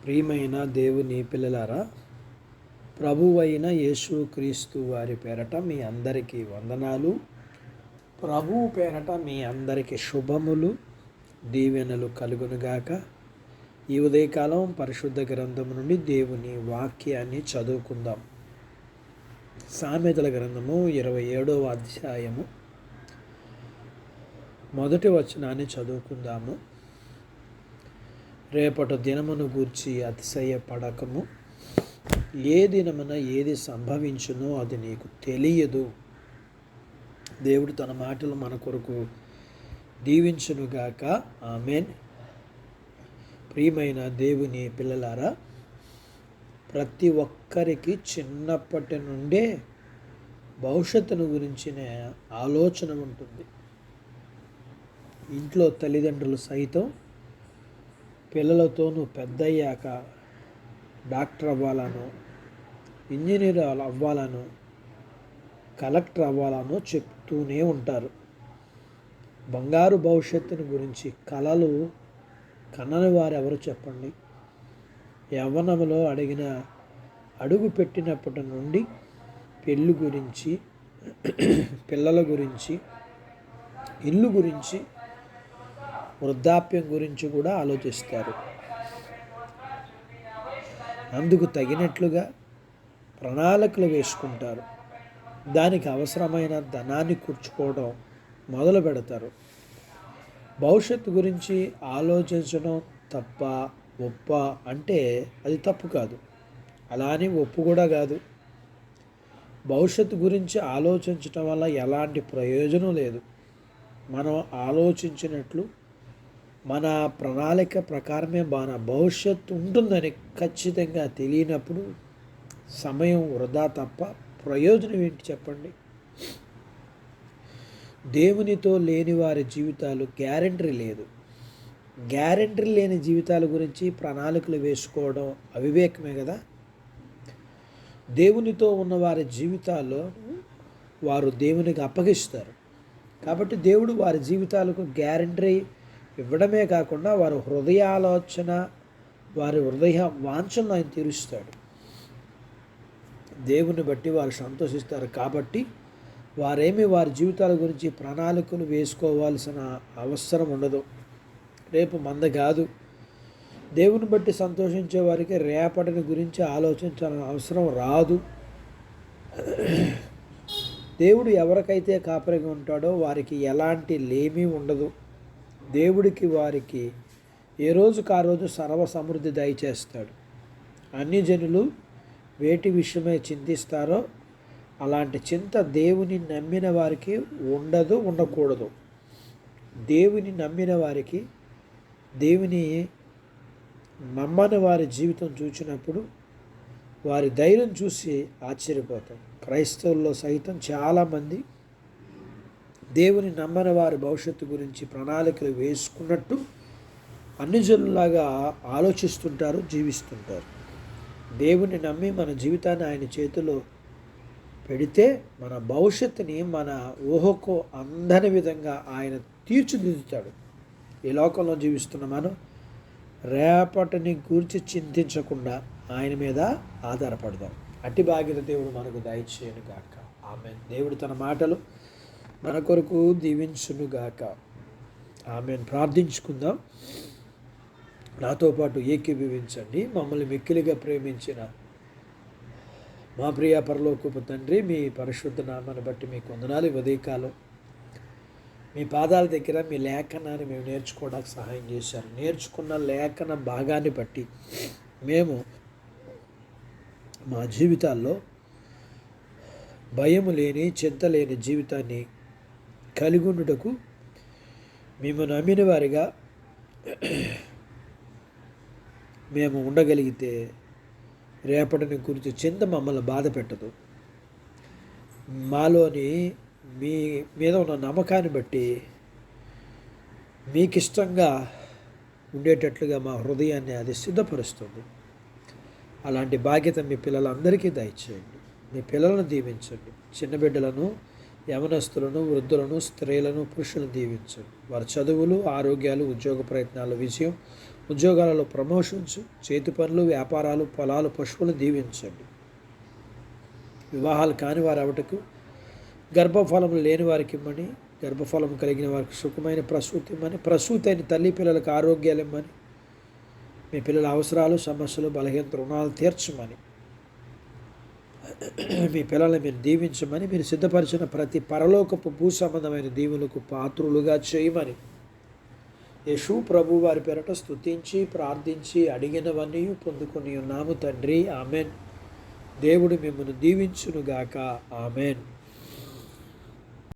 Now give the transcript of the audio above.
ప్రియమైన దేవుని పిల్లలారా, ప్రభువైన యేసుక్రీస్తు వారి పేరట మీ అందరికీ వందనాలు. ప్రభువు పేరట మీ అందరికీ శుభములు, దీవెనలు కలుగునుగాక. ఈ ఉదయకాలం పరిశుద్ధ గ్రంథము నుండి దేవుని వాక్యాన్ని చదువుకుందాం. సామెతల గ్రంథము 27వ అధ్యాయము మొదటి వచనాన్ని చదువుకుందాము. రేపటి దినమును గూర్చి అతిశయపడకము, ఏ దినమున ఏది సంభవించునో అది నీకు తెలియదు. దేవుడు తన మాటలు మన కొరకు దీవించునుగాక. ఆమేన్. ప్రియమైన దేవుని పిల్లలారా, ప్రతి ఒక్కరికి చిన్నప్పటి నుండే భవిష్యత్తును గురించిన ఆలోచన ఉంటుంది. ఇంట్లో తల్లిదండ్రులు సైతం పిల్లలతోనూ పెద్దయ్యాక డాక్టర్ అవ్వాలను, ఇంజనీర్ అవ్వాలను, కలెక్టర్ అవ్వాలను చెప్తూనే ఉంటారు. బంగారు భవిష్యత్తుని గురించి కలలు కనని వారు ఎవరు చెప్పండి? యవ్వనంలో అడుగు పెట్టినప్పటి నుండి పెళ్ళి గురించి, పిల్లల గురించి, ఇల్లు గురించి, వృద్ధాప్యం గురించి కూడా ఆలోచిస్తారు. అందుకు తగినట్లుగా ప్రణాళికలు వేసుకుంటారు. దానికి అవసరమైన ధనాన్ని కూర్చుకోవడం మొదలు పెడతారు. భవిష్యత్తు గురించి ఆలోచించడం తప్ప ఒప్ప అంటే అది తప్పు కాదు, అలా అని ఒప్పు కూడా కాదు. భవిష్యత్తు గురించి ఆలోచించటం వల్ల ఎలాంటి ప్రయోజనం లేదు. మనం ఆలోచించినట్లు మన ప్రణాళిక ప్రకారమే మన భవిష్యత్తు ఉంటుందని ఖచ్చితంగా తెలియనప్పుడు సమయం వృధా తప్ప ప్రయోజనం ఏంటి చెప్పండి? దేవునితో లేని వారి జీవితాలు గ్యారెంటీ లేదు. గ్యారెంటీ లేని జీవితాల గురించి ప్రణాళికలు వేసుకోవడం అవివేకమే కదా. దేవునితో ఉన్న వారి జీవితాల్లో వారు దేవునికి అప్పగిస్తారు. కాబట్టి దేవుడు వారి జీవితాలకు గ్యారెంటీ ఇవ్వడమే కాకుండా వారి హృదయాలోచన, వారి హృదయ వాంఛలను ఆయన తీరుస్తాడు. దేవుని బట్టి వారు సంతోషిస్తారు. కాబట్టి వారేమి వారి జీవితాల గురించి ప్రణాళికలు వేసుకోవాల్సిన అవసరం ఉండదు. రేపు మంద కాదు. దేవుని బట్టి సంతోషించే వారికి రేపటిని గురించి ఆలోచించాల్సిన అవసరం రాదు. దేవుడు ఎవరికైతే కాపరిగా ఉంటాడో వారికి ఎలాంటి లేమీ ఉండదు. దేవుడికి వారికి ఏ రోజుకు ఆ రోజు సర్వ సమృద్ధి దయచేస్తాడు. అన్ని జనులు వేటి విషయమై చింతిస్తారో అలాంటి చింత దేవుని నమ్మిన వారికి ఉండదు, ఉండకూడదు. దేవుని నమ్మిన వారికి, దేవుని నమ్మని వారి జీవితం చూసినప్పుడు వారి ధైర్యం చూసి ఆశ్చర్యపోతాం. క్రైస్తవుల్లో సైతం చాలామంది దేవుని నమ్మని వారి భవిష్యత్తు గురించి ప్రణాళికలు వేసుకున్నట్టు అన్ని జనులాగా ఆలోచిస్తుంటారు, జీవిస్తుంటారు. దేవుని నమ్మి మన జీవితాన్ని ఆయన చేతిలో పెడితే మన భవిష్యత్తుని మన ఊహకు అందని విధంగా ఆయన తీర్చిదిద్దుతాడు. ఈ లోకంలో జీవిస్తున్న మనం రేపటిని గురించి చింతించకుండా ఆయన మీద ఆధారపడదాం. అట్టి బాధ్యత దేవుడు మనకు దయచేయను గాక. ఆమేన్. దేవుడు తన మాటలు మన కొరకు దీవించును గాక. ఆమేన్. ప్రార్థించుకుందాం. నాతో పాటు ఏకీభవించండి. మమ్మల్ని మిక్కిలిగా ప్రేమించిన మా ప్రియ పరలోకపు తండ్రి, మీ పరిశుద్ధ నామాన్ని బట్టి మీకు వందనాలు. ఉదయకాలం మీ పాదాల దగ్గర మీ లేఖనాన్ని మేము నేర్చుకోవడానికి సహాయం చేశారు. నేర్చుకున్న లేఖన భాగాన్ని బట్టి మేము మా జీవితాల్లో భయము లేని, చింత లేని జీవితాన్ని కలిగి ఉండుటకు మేము నమ్మిన వారిగా మేము ఉండగలిగితే రేపటిని గురించి చింత మమ్మల్ని బాధ పెట్టదు. మాలోని మీ మీద ఉన్న నమ్మకాన్ని బట్టి మీకు ఇష్టంగా ఉండేటట్లుగా మా హృదయాన్ని అది సిద్ధపరుస్తుంది. అలాంటి బాధ్యత మీ పిల్లలందరికీ దయచేయండి. మీ పిల్లలను దీవించండి. చిన్న బిడ్డలను, యవనస్తులను, వృద్ధులను, స్త్రీలను, పురుషులను దీవించండి. వారి చదువులు, ఆరోగ్యాలు, ఉద్యోగ ప్రయత్నాల విజయం ఉద్యోగాలలో ప్రమోషన్స్, చేతి పనులు, వ్యాపారాలు, పొలాలు, పశువులను దీవించండి. వివాహాలు కాని వారు అవటకు, గర్భఫలం లేని వారికి ఇమ్మని, గర్భఫలం కలిగిన వారికి సుఖమైన ప్రసూతి ఇమ్మని, ప్రసూతి అయిన తల్లి పిల్లలకు ఆరోగ్యాలు ఇమ్మని, మీ పిల్లల అవసరాలు, సమస్యలు, బలహీనత, రుణాలు తీర్చమని, మీ పిల్లల్ని మీరు దీవించమని, మీరు సిద్ధపరిచిన ప్రతి పరలోకపు భూ సంబంధమైన దీవులకు పాత్రులుగా చేయమని యేసు ప్రభు వారి పేరట స్తుతించి ప్రార్థించి అడిగినవన్నీ పొందుకొని ఉన్నాము తండ్రి. ఆమెన్. దేవుడు మిమ్మల్ని దీవించునుగాక. ఆమెన్.